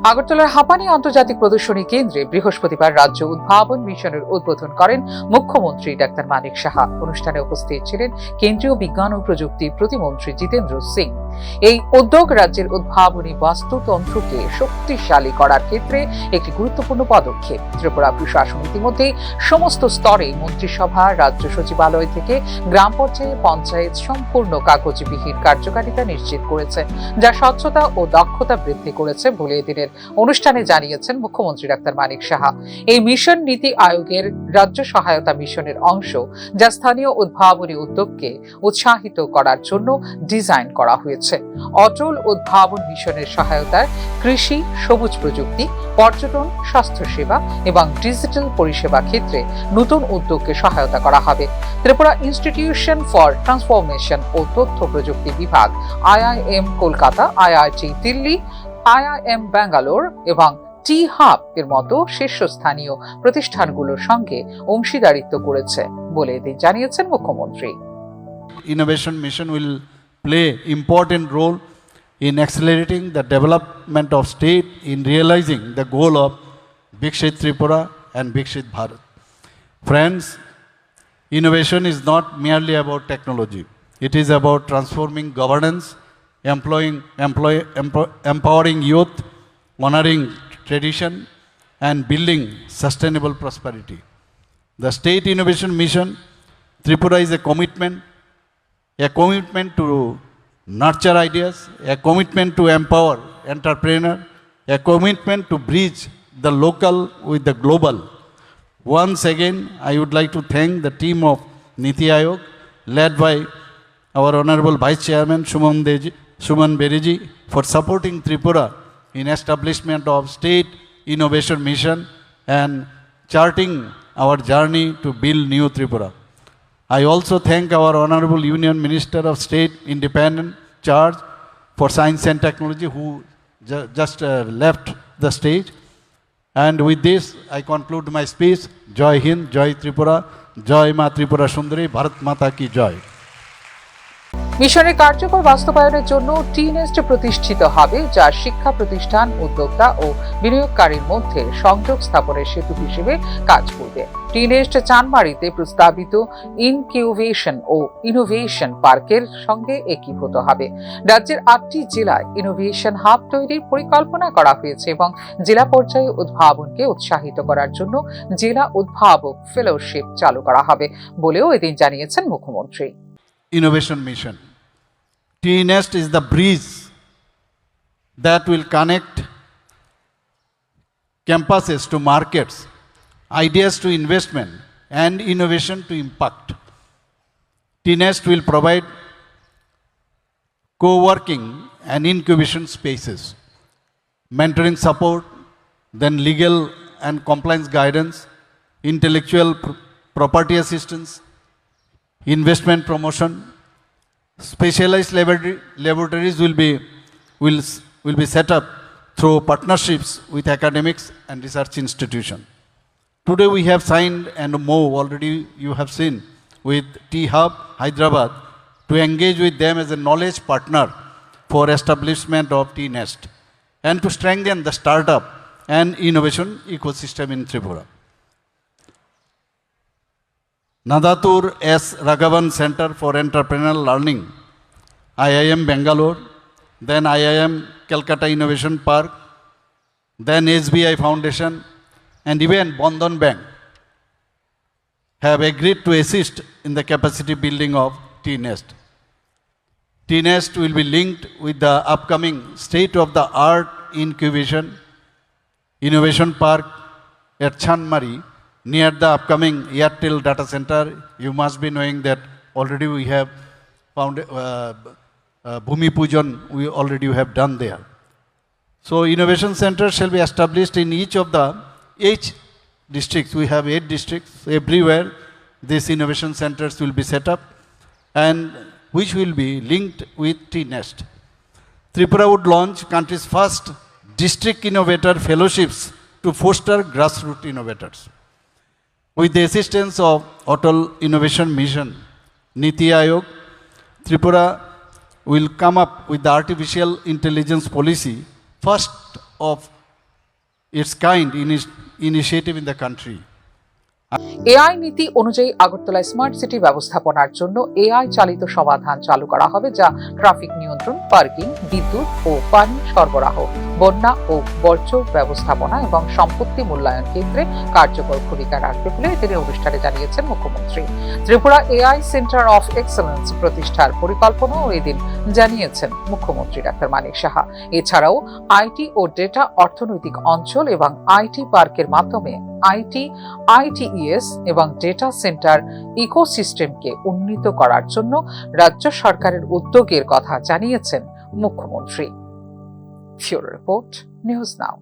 আগরতলার হাঁপানি আন্তর্জাতিক প্রদর্শনী কেন্দ্রে বৃহস্পতিবার রাজ্য উদ্ভাবন মিশনের উদ্বোধন করেন মুখ্যমন্ত্রী ডাক্তার মানিক সাহা। অনুষ্ঠানে উপস্থিত ছিলেন কেন্দ্রীয় বিজ্ঞান ও প্রযুক্তি প্রতিমন্ত্রী জিতেন্দ্র সিং। এই উদ্যোগ রাজ্যের উদ্ভাবনী বাস্তুতন্ত্রকে শক্তিশালী করার ক্ষেত্রে একটি গুরুত্বপূর্ণ পদক্ষেপ। ত্রিপুরা প্রশাসন ইতিমধ্যে সমস্ত স্তরে মন্ত্রিসভা, রাজ্য সচিবালয় থেকে গ্রাম পর্যায়ে পঞ্চায়েত সম্পূর্ণ কাগজবিহীন কার্যকারিতা নিশ্চিত করেছে, যা স্বচ্ছতা ও দক্ষতা বৃদ্ধি করেছে বলে এদিনের অনুষ্ঠানে জানিয়েছেন মুখ্যমন্ত্রী ডাক্তার মানিক সাহা। এই মিশন নীতি আয়োগের রাজ্য সহায়তা মিশনের অংশ, যা স্থানীয় উদ্ভাবনী উদ্যোগকে উৎসাহিত করার জন্য ডিজাইন করা হয়েছে। অটল উদ্ভাবন মিশনের সহায়তায় কৃষি, সবুজ প্রযুক্তি, পর্যটন, স্বাস্থ্যসেবা এবং ডিজিটাল পরিষেবা ক্ষেত্রে নতুন উদ্যোগকে সহায়তা করা হবে। ত্রিপুরা ইনস্টিটিউশন ফর ট্রান্সফরমেশন ও তথ্য প্রযুক্তি বিভাগ, IIM Kolkata, IIT Delhi, IIM Bangalore এবং টি হাব এর মতো শীর্ষস্থানীয় প্রতিষ্ঠানগুলোর সঙ্গে অংশীদারিত্ব করেছে বলে এদিন জানিয়েছেন মুখ্যমন্ত্রী। Innovation Mission will play important role in accelerating the development of state in realizing the goal of Viksit Tripura and Viksit Bharat. Friends, innovation is not merely about technology. It is about transforming governance, empowering youth, honoring tradition, and building sustainable prosperity. The State Innovation Mission Tripura is a commitment to nurture ideas, a commitment to empower entrepreneurs, a commitment to bridge the local with the global. Once again, I would like to thank the team of Niti Aayog, led by our Honorable Vice Chairman Suman Beriji, for supporting Tripura in establishment of State Innovation Mission and charting our journey to build new Tripura. I also thank our Honorable Union Minister of State Independent Charge for Science and Technology, who just left the stage. And with this, I conclude my speech. Jai Hind, Jai Tripura, Jai Ma Tripura Sundari, Bharat Mata ki Jai. মিশনের কার্যকর বাস্তবায়নের জন্য টি-নেস্ট প্রতিষ্ঠিত হবে, যা শিক্ষা প্রতিষ্ঠান, উদ্যোক্তা ও বিনিয়োগকারীর মধ্যে সংযোগ স্থাপনের সেতু হিসেবে কাজ করবে। টি-নেস্ট চানমারিতে প্রস্তাবিত ইনকিউবেশন ও ইনোভেশন পার্কের সঙ্গে একীভূত হবে। রাজ্যের 8টি জেলায় ইনোভেশন হাব তৈরির পরিকল্পনা করা হয়েছে এবং জেলা পর্যায়ে উদ্ভাবনকে উৎসাহিত করার জন্য জেলা উদ্ভাবক ফেলোশিপ চালু করা হবে বলেও এদিন জানিয়েছেন মুখ্যমন্ত্রী। Innovation Mission. T-Nest is the bridge that will connect campuses to markets, ideas to investment, and innovation to impact. T-Nest will provide co-working and incubation spaces, mentoring support, then legal and compliance guidance, intellectual property assistance, investment promotion. Specialized laboratories will be set up through partnerships with academics and research institutions. Today we have signed and more already you have seen with T-Hub Hyderabad to engage with them as a knowledge partner for establishment of T-Nest and to strengthen the startup and innovation ecosystem in Tripura. Nadatur S. Raghavan Center for Entrepreneurial Learning, IIM Bangalore, then IIM Calcutta Innovation Park, then SBI Foundation, and even Bandhan Bank have agreed to assist in the capacity building of T-Nest. T-Nest will be linked with the upcoming state-of-the-art incubation innovation park at Chanmari, near the upcoming Airtel data center. You must be knowing that already we have found Bhumi Pujan, we already have done there. So innovation centers shall be established in each of the 8 districts. We have 8 districts. Everywhere these innovation centers will be set up and which will be linked with T-Nest. Tripura would launch country's first district innovator fellowships to foster grassroots innovators. With the assistance of Atal Innovation Mission, Niti Aayog, Tripura will come up with the artificial intelligence policy, first of its kind initiative in the country. AI নীতি অনুযায়ী আগরতলায় smart city ব্যবস্থাপনার জন্য AI চালিত সমাধান চালু করা হবে, যা ট্রাফিক নিয়ন্ত্রণ, পার্কিং, বিদ্যুৎ ও পানি সরবরাহ, বন্যা ও বর্জ্য ব্যবস্থাপনা এবং সম্পত্তি মূল্যায়ন কেন্দ্রে কার্যকর ভূমিকা রাখবে বলে তিনি অনুষ্ঠানে জানিয়েছেন মুখ্যমন্ত্রী। Tripura AI centre of excellence প্রতিষ্ঠার পরিকল্পনাও এদিন জানিয়েছেন মুখ্যমন্ত্রী ডাক্তার মানিক সাহা। এছাড়াও আইটি ও ডেটা অর্থনৈতিক অঞ্চল এবং আইটি পার্কের মাধ্যমে আইটিইএস এবং ডেটা সেন্টার ইকোসিস্টেমকে উন্নীত করার জন্য রাজ্য সরকারের উদ্যোগের কথা জানিয়েছেন মুখ্যমন্ত্রী। Bureau report, news now.